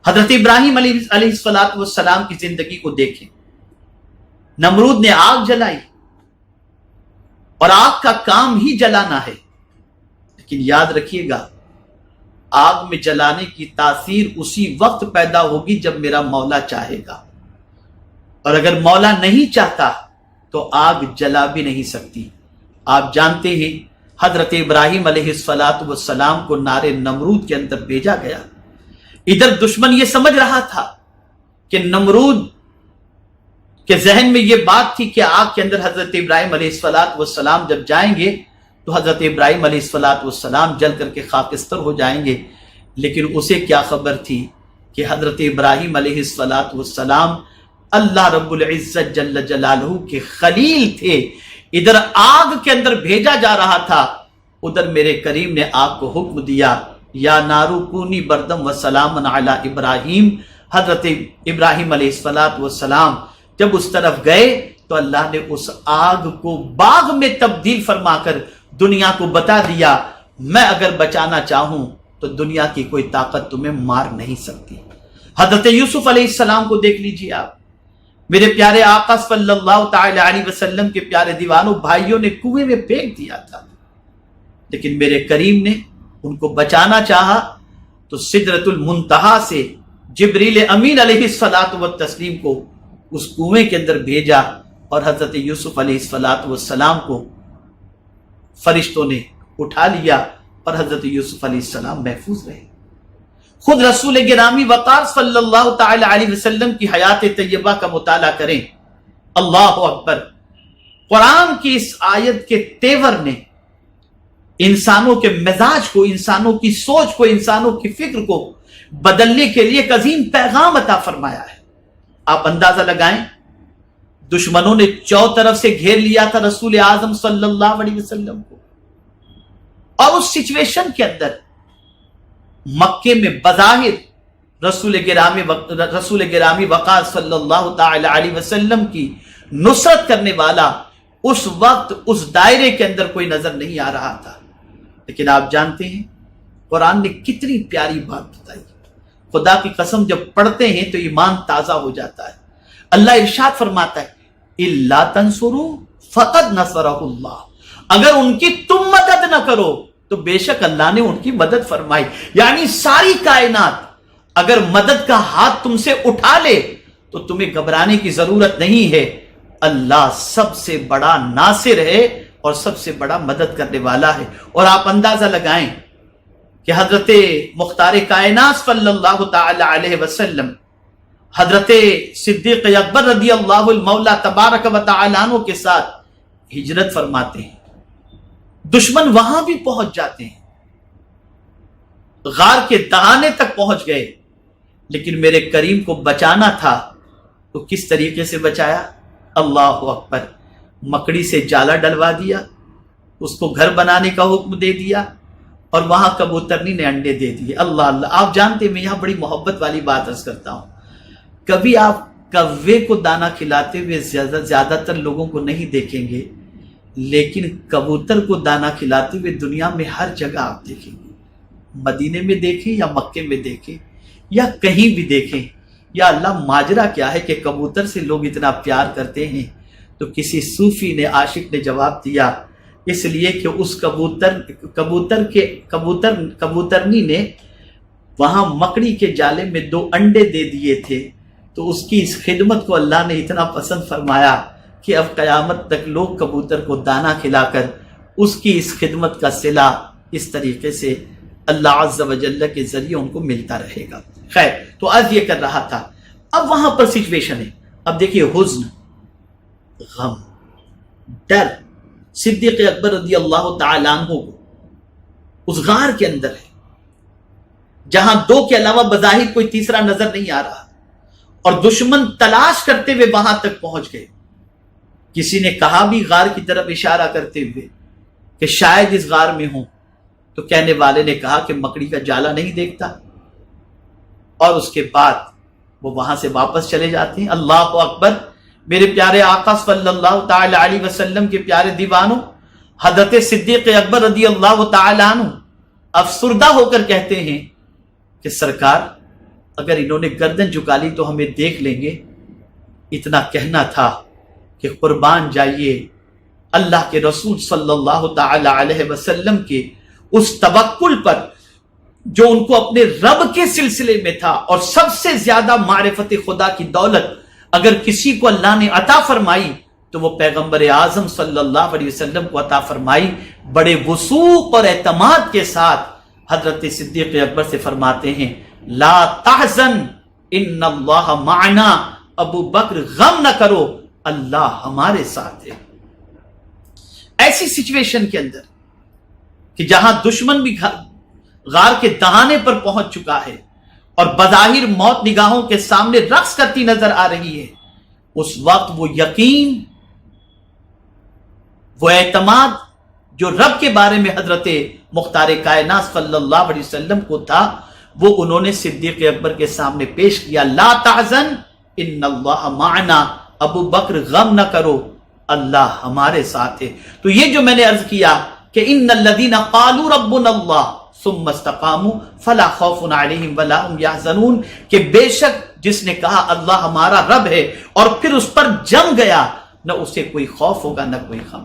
حضرت ابراہیم علیہ السلام کی زندگی کو دیکھیں. نمرود نے آگ جلائی اور آگ کا کام ہی جلانا ہے، لیکن یاد رکھیے گا آگ میں جلانے کی تاثیر اسی وقت پیدا ہوگی جب میرا مولا چاہے گا، اور اگر مولا نہیں چاہتا تو آگ جلا بھی نہیں سکتی. آپ جانتے ہیں حضرت ابراہیم علیہ السلام کو نار نمرود کے اندر بھیجا گیا. ادھر دشمن یہ سمجھ رہا تھا کہ نمرود کے ذہن میں یہ بات تھی کہ آگ کے اندر حضرت ابراہیم علیہ السلام جب جائیں گے تو حضرت ابراہیم علیہ السلام جل کر کے خاکستر ہو جائیں گے. لیکن اسے کیا خبر تھی کہ حضرت ابراہیم علیہ السلام اللہ رب العزت جل جلالہ کے خلیل تھے. ادھر آگ کے اندر بھیجا جا رہا تھا، ادھر میرے کریم نے آگ کو حکم دیا یا نارو کونی بردم و سلام علی ابراہیم. حضرت ابراہیم علیہ السلام جب اس طرف گئے تو اللہ نے اس آگ کو باغ میں تبدیل فرما کر دنیا کو بتا دیا میں اگر بچانا چاہوں تو دنیا کی کوئی طاقت تمہیں مار نہیں سکتی. حضرت یوسف علیہ السلام کو دیکھ لیجیے آپ، میرے پیارے آقا صلی اللہ تعالی علیہ وسلم کے پیارے دیوانوں بھائیوں نے کنویں میں پھینک دیا تھا، لیکن میرے کریم نے ان کو بچانا چاہا تو سدرۃ المنتہا سے جبریل امین علیہ الصلاۃ والتسلیم کو اس کنویں کے اندر بھیجا اور حضرت یوسف علیہ الصلاۃ والسلام کو فرشتوں نے اٹھا لیا اور حضرت یوسف علیہ السلام محفوظ رہے. خود رسول گرامی وقار صلی اللہ تعالی علیہ وسلم کی حیات طیبہ کا مطالعہ کریں. اللہ اکبر. قرآن کی اس آیت کے تیور نے انسانوں کے مزاج کو، انسانوں کی سوچ کو، انسانوں کی فکر کو بدلنے کے لیے ایک عظیم پیغام عطا فرمایا ہے. آپ اندازہ لگائیں دشمنوں نے چوں طرف سے گھیر لیا تھا رسول اعظم صلی اللہ علیہ وسلم کو، اور اس سچویشن کے اندر مکے میں بظاہر رسول گرامی وقار صلی اللہ تعالی علیہ وسلم کی نصرت کرنے والا اس وقت اس دائرے کے اندر کوئی نظر نہیں آ رہا تھا. لیکن آپ جانتے ہیں قرآن نے کتنی پیاری بات بتائی. خدا کی قسم جب پڑھتے ہیں تو ایمان تازہ ہو جاتا ہے. اللہ ارشاد فرماتا ہے الا تنصروا فقد نصرہ اللہ، اگر ان کی تم مدد نہ کرو تو بے شک اللہ نے ان کی مدد فرمائی. یعنی ساری کائنات اگر مدد کا ہاتھ تم سے اٹھا لے تو تمہیں گھبرانے کی ضرورت نہیں ہے. اللہ سب سے بڑا ناصر ہے اور سب سے بڑا مدد کرنے والا ہے. اور آپ اندازہ لگائیں کہ حضرت مختار کائنات صلی اللہ تعالی علیہ وسلم حضرت صدیق اکبر رضی اللہ المولا تبارک و تعالی عنہ کے ساتھ ہجرت فرماتے ہیں. دشمن وہاں بھی پہنچ جاتے ہیں، غار کے دہانے تک پہنچ گئے، لیکن میرے کریم کو بچانا تھا تو کس طریقے سے بچایا؟ اللہ اکبر. مکڑی سے جالا ڈلوا دیا، اس کو گھر بنانے کا حکم دے دیا اور وہاں کبوترنی نے انڈے دے دیے. اللہ اللہ. آپ جانتے میں یہاں بڑی محبت والی بات عرض کرتا ہوں، کبھی آپ کوے کو دانا کھلاتے ہوئے زیادہ تر لوگوں کو نہیں دیکھیں گے، لیکن کبوتر کو دانا کھلاتے ہوئے دنیا میں ہر جگہ آپ دیکھیں گے. مدینے میں دیکھیں یا مکے میں دیکھیں یا کہیں بھی دیکھیں. یا اللہ ماجرا کیا ہے کہ کبوتر سے لوگ اتنا پیار کرتے ہیں؟ تو کسی صوفی نے، عاشق نے جواب دیا اس لیے کہ اس کبوترنی نے وہاں مکڑی کے جالے میں 2 انڈے دے دیے تھے، تو اس کی اس خدمت کو اللہ نے اتنا پسند فرمایا کہ اب قیامت تک لوگ کبوتر کو دانا کھلا کر اس کی اس خدمت کا صلہ اس طریقے سے اللہ عز و جل کے ذریعے ان کو ملتا رہے گا. خیر، تو عرض یہ کر رہا تھا اب وہاں پر سچویشن ہے. اب دیکھیے حزن، غم، ڈر صدیق اکبر رضی اللہ تعالیٰ عنہ کو اس غار کے اندر ہے جہاں 2 کے علاوہ بظاہر کوئی تیسرا نظر نہیں آ رہا، اور دشمن تلاش کرتے ہوئے وہاں تک پہنچ گئے. کسی نے کہا بھی غار کی طرف اشارہ کرتے ہوئے کہ شاید اس غار میں ہوں، تو کہنے والے نے کہا کہ مکڑی کا جالا نہیں دیکھتا، اور اس کے بعد وہ وہاں سے واپس چلے جاتے ہیں. اللہ اکبر. میرے پیارے آقا صلی اللہ تعالی علیہ وسلم کے پیارے دیوانوں، حضرت صدیق اکبر رضی اللہ تعالی عنہ افسردہ ہو کر کہتے ہیں کہ سرکار اگر انہوں نے گردن جھکا لی تو ہمیں دیکھ لیں گے. اتنا کہنا تھا کہ قربان جائیے اللہ کے رسول صلی اللہ تعالی علیہ وسلم کے اس توکل پر جو ان کو اپنے رب کے سلسلے میں تھا. اور سب سے زیادہ معرفت خدا کی دولت اگر کسی کو اللہ نے عطا فرمائی تو وہ پیغمبر اعظم صلی اللہ علیہ وسلم کو عطا فرمائی. بڑے وثوق اور اعتماد کے ساتھ حضرت صدیق اکبر سے فرماتے ہیں لا تحزن ان اللہ معنا. ابو بکر غم نہ کرو، اللہ ہمارے ساتھ ہے. ایسی سچویشن کے اندر کہ جہاں دشمن بھی غار کے دہانے پر پہنچ چکا ہے اور بظاہر موت نگاہوں کے سامنے رقص کرتی نظر آ رہی ہے، اس وقت وہ یقین، وہ اعتماد جو رب کے بارے میں حضرت مختار کائنات صلی اللہ علیہ وسلم کو تھا، وہ انہوں نے صدیق اکبر کے سامنے پیش کیا. لا تحزن ان اللہ معنا. ابو بکر غم نہ کرو، اللہ ہمارے ساتھ ہے. تو یہ جو میں نے عرض کیا کہ ان الذین قالوا ربنا اللہ ثم استقاموا فلا خوف علیہم ولا هم يحزنون، کہ بے شک جس نے کہا اللہ ہمارا رب ہے اور پھر اس پر جم گیا، نہ اسے کوئی خوف ہوگا نہ کوئی غم.